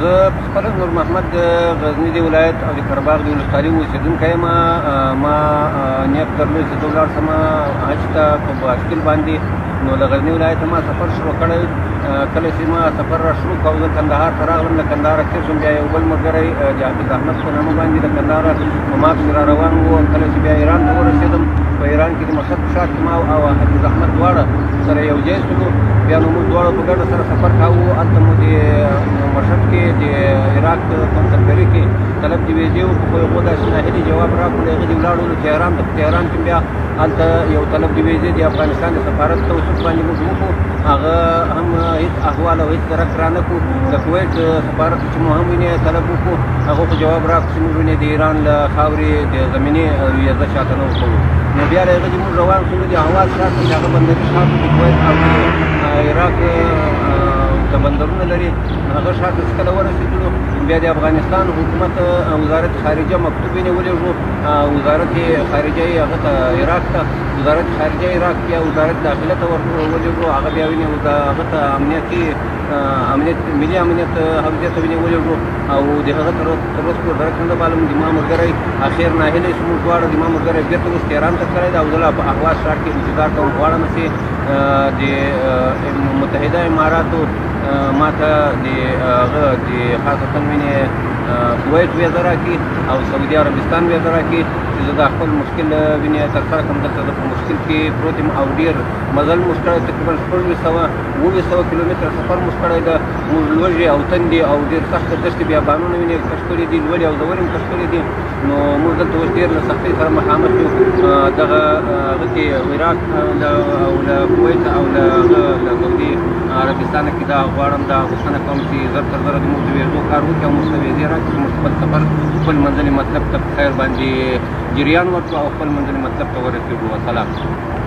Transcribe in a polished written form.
زه خپل نور محمد د غزني د ولایت او د قرهباغ د ولسوالۍ اوسېدونکی یم. ما نیت درلود چې زه ولاړ شم حج ته په بایسکل باندې. نو له غزني ولایته ما سفر شروع کړی. کله چې ما سفر را شروع کړ زه کندهار ته راغلم. له کندهاره تېر شوم، بیا یو بل ملګری د حافظ احمد په نامه باندې له کندهاره په ما پسې را روان و. کله چې بیا ایران ته ورسېدم، په ایران کې د مشهد په ښار کې ما او حافظ احمد دواړه سره یو ځای شولو. بیا نو موږ دواړه په ګډه سره سفر کاوه. هلته مو د مشهد کې د عراق قونسلګرۍ کې طلب د ویزې و. خو هغو داسې ناهیلي جواب راکړو، له هغې دې ولاړو تهران ته. په تهران کې بیا هلته یو طلب د ویزې د افغانستان د سفارت توسط باندې موږ وکړو. هغه هم هېڅ احوال او هېڅ درک را نه کړو. د کویت سفارت چې مو هم وینې طلب وکړو، هغو خو جواب راکړو چې موږ وینې د ایران له خاورې د زمینې ویزه شاته نه ورکوو. نو بیا له هغې دې موږ روان شولو د هواز ښار کې، د هغه بندري ښار د کویت او د عراق ته بندرونه لري. هغه ښار ته چې کله ورسېدلو، بیا د افغانستان حکومت وزارت خارجه مکتوب یې ولېږو. وزارت خارجه یې هغه ته عراق ته، وزارت خارجه عراق بیا وزارت داخله ته ولېږو. هغه بیا وینې هغه ته امنیتي ملي امنیت حوزې ته وینې ولېږو. او د هغه تر اوسه پورې درک نه بالم. زما ملګری اخر ناهیلی شو، موږ دواړه زما ملګری بېرته اوس تهران ته تللی دی او زه لا په اهواز ښار کې انتظار کوم. غواړم چې د متحده اماراتو ما ته د هغه د خاصتاً وینې کویت ویزه راکړي او سعودي عربستان ویزه راکړي چې زه دا خپل مشکل وینې ترسره کړم. دلته زه په مشکل کې پروت یم او ډېر مزل موږ کړی. تقریبا اووه کیلومتره سفر موږ کړی ده. موږ لوږې او تندې او ډېر سخته دښتې بیابانونه وینې کش کړي دي، لوړې او ژورې هم کش کړي دي. نو موږ دلته اوس ډېر له سختۍ سره مخامخ یو. دغه هغه کې عراق او له کویت او له سعودي عربستان کې دا غواړم، دا غوښتنه کوم چې زر تر زره د موږ د ویزو کار وکړي او موږ ته ویزې راکړي چې موږ خپل سفر خپل منزلي مطلب ته په خیر باندې جریان ورکړو او خپل منزلي مطلب ته ورسېږو. وسلام.